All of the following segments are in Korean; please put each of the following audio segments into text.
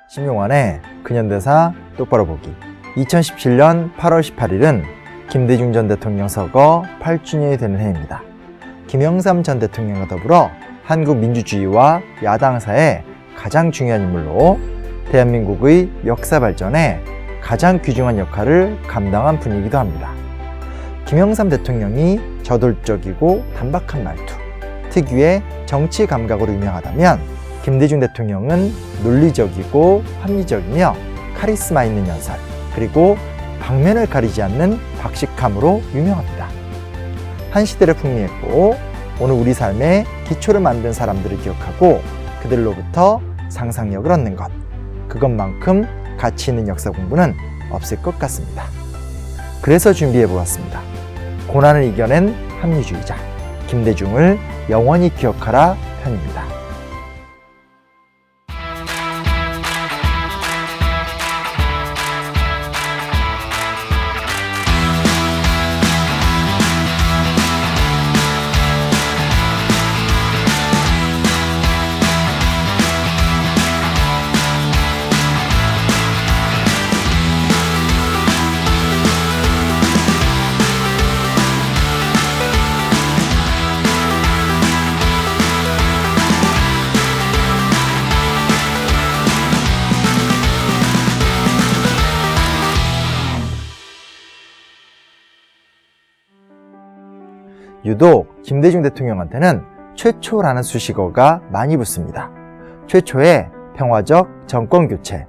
신용환의 근현대사 똑바로 보기. 2017년 8월 18일은 김대중 전 대통령 서거 8주년이 되는 해입니다. 김영삼 전 대통령과 더불어 한국 민주주의와 야당사의 가장 중요한 인물로 대한민국의 역사 발전에 가장 귀중한 역할을 감당한 분이기도 합니다. 김영삼 대통령이 저돌적이고 단박한 말투, 특유의 정치 감각으로 유명하다면 김대중 대통령은 논리적이고 합리적이며 카리스마 있는 연설, 그리고 방면을 가리지 않는 박식함으로 유명합니다. 한 시대를 풍미했고 오늘 우리 삶의 기초를 만든 사람들을 기억하고 그들로부터 상상력을 얻는 것, 그것만큼 가치 있는 역사 공부는 없을 것 같습니다. 그래서 준비해 보았습니다. 고난을 이겨낸 합리주의자 김대중을 영원히 기억하라 편입니다. 유독 김대중 대통령한테는 최초라는 수식어가 많이 붙습니다. 최초의 평화적 정권교체,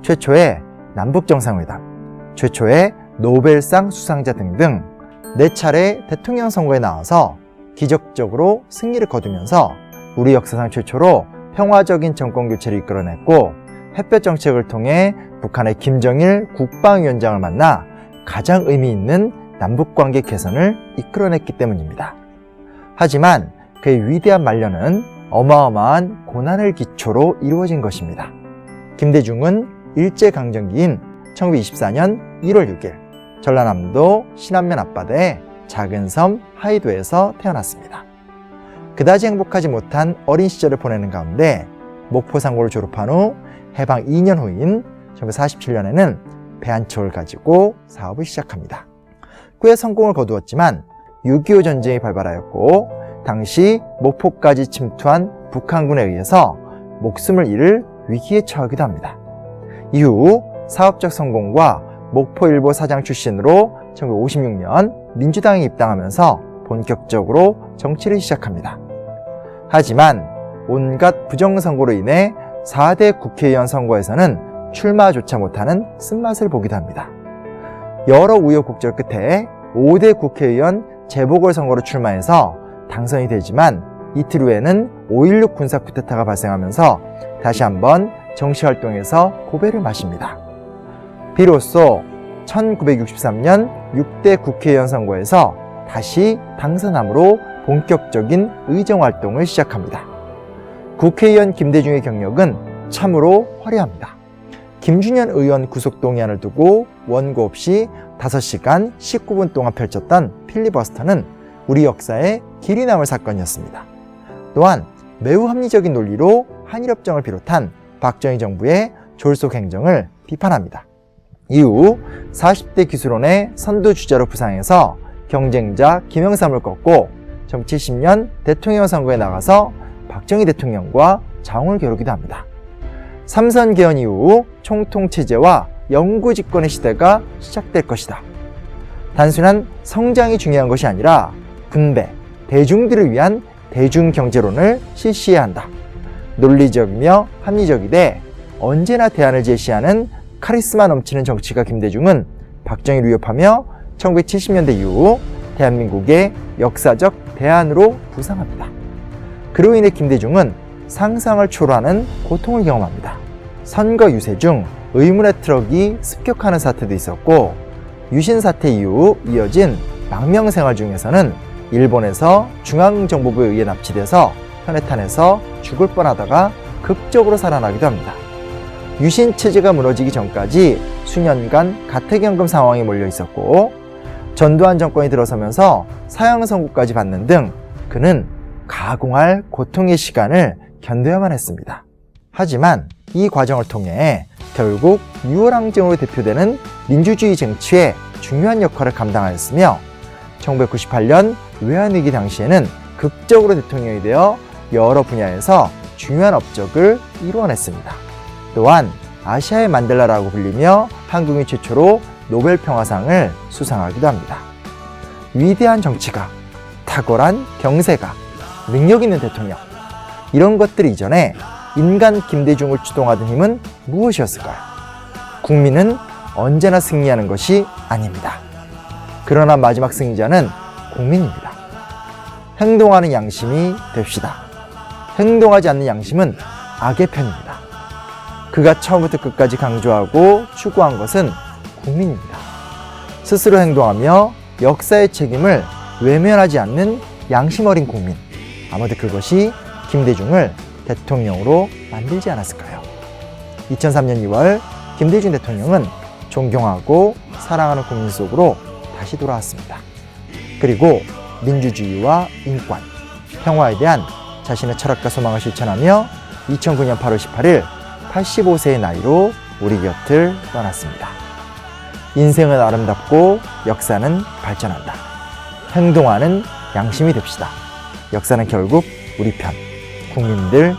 최초의 남북정상회담, 최초의 노벨상 수상자 등등 4차례 대통령 선거에 나와서 기적적으로 승리를 거두면서 우리 역사상 최초로 평화적인 정권교체를 이끌어냈고 햇볕 정책을 통해 북한의 김정일 국방위원장을 만나 가장 의미 있는 남북관계 개선을 이끌어냈기 때문입니다. 하지만 그의 위대한 말년은 어마어마한 고난을 기초로 이루어진 것입니다. 김대중은 일제강점기인 1924년 1월 6일 전라남도 신안면 앞바다의 작은 섬 하이도에서 태어났습니다. 그다지 행복하지 못한 어린 시절을 보내는 가운데 목포상고를 졸업한 후 해방 2년 후인 1947년에는 배안초를 가지고 사업을 시작합니다. 꽤 성공을 거두었지만 6.25 전쟁이 발발하였고 당시 목포까지 침투한 북한군에 의해서 목숨을 잃을 위기에 처하기도 합니다. 이후 사업적 성공과 목포일보 사장 출신으로 1956년 민주당에 입당하면서 본격적으로 정치를 시작합니다. 하지만 온갖 부정선거로 인해 4대 국회의원 선거에서는 출마조차 못하는 쓴맛을 보기도 합니다. 여러 우여곡절 끝에 5대 국회의원 재보궐선거로 출마해서 당선이 되지만 이틀 후에는 5.16 군사 쿠데타가 발생하면서 다시 한번 정치활동에서 고배를 마십니다. 비로소 1963년 6대 국회의원 선거에서 다시 당선함으로 본격적인 의정활동을 시작합니다. 국회의원 김대중의 경력은 참으로 화려합니다. 김준현 의원 구속 동의안을 두고 원고 없이 5시간 19분 동안 펼쳤던 필리버스터는 우리 역사에 길이 남을 사건이었습니다. 또한 매우 합리적인 논리로 한일협정을 비롯한 박정희 정부의 졸속 행정을 비판합니다. 이후 40대 기술원의 선두주자로 부상해서 경쟁자 김영삼을 꺾고 1970년 대통령 선거에 나가서 박정희 대통령과 장을 겨루기도 합니다. 삼선 개헌 이후 총통체제와 영구집권의 시대가 시작될 것이다. 단순한 성장이 중요한 것이 아니라 분배, 대중들을 위한 대중경제론을 실시해야 한다. 논리적이며 합리적이되 언제나 대안을 제시하는 카리스마 넘치는 정치가 김대중은 박정희를 위협하며 1970년대 이후 대한민국의 역사적 대안으로 부상합니다. 그로 인해 김대중은 상상을 초월하는 고통을 경험합니다. 선거 유세 중 의문의 트럭이 습격하는 사태도 있었고 유신 사태 이후 이어진 망명 생활 중에서는 일본에서 중앙정보부에 의해 납치돼서 현해탄에서 죽을 뻔하다가 극적으로 살아나기도 합니다. 유신 체제가 무너지기 전까지 수년간 가택연금 상황에 몰려 있었고 전두환 정권이 들어서면서 사형 선고까지 받는 등 그는 가공할 고통의 시간을 견뎌야만 했습니다. 하지만 이 과정을 통해 결국 유월항쟁으로 대표되는 민주주의 쟁취에 중요한 역할을 감당하였으며 1998년 외환위기 당시에는 극적으로 대통령이 되어 여러 분야에서 중요한 업적을 이루어냈습니다. 또한 아시아의 만델라라고 불리며 한국인 최초로 노벨 평화상을 수상하기도 합니다. 위대한 정치가, 탁월한 경제가, 능력 있는 대통령, 이런 것들 이전에 인간 김대중을 주동하던 힘은 무엇이었을까요? 국민은 언제나 승리하는 것이 아닙니다. 그러나 마지막 승리자는 국민입니다. 행동하는 양심이 됩시다. 행동하지 않는 양심은 악의 편입니다. 그가 처음부터 끝까지 강조하고 추구한 것은 국민입니다. 스스로 행동하며 역사의 책임을 외면하지 않는 양심 어린 국민. 아마도 그것이 김대중을 대통령으로 만들지 않았을까요? 2003년 2월 김대중 대통령은 존경하고 사랑하는 국민 속으로 다시 돌아왔습니다. 그리고 민주주의와 인권, 평화에 대한 자신의 철학과 소망을 실천하며 2009년 8월 18일 85세의 나이로 우리 곁을 떠났습니다. 인생은 아름답고 역사는 발전한다. 행동하는 양심이 됩시다. 역사는 결국 우리 편, 국민들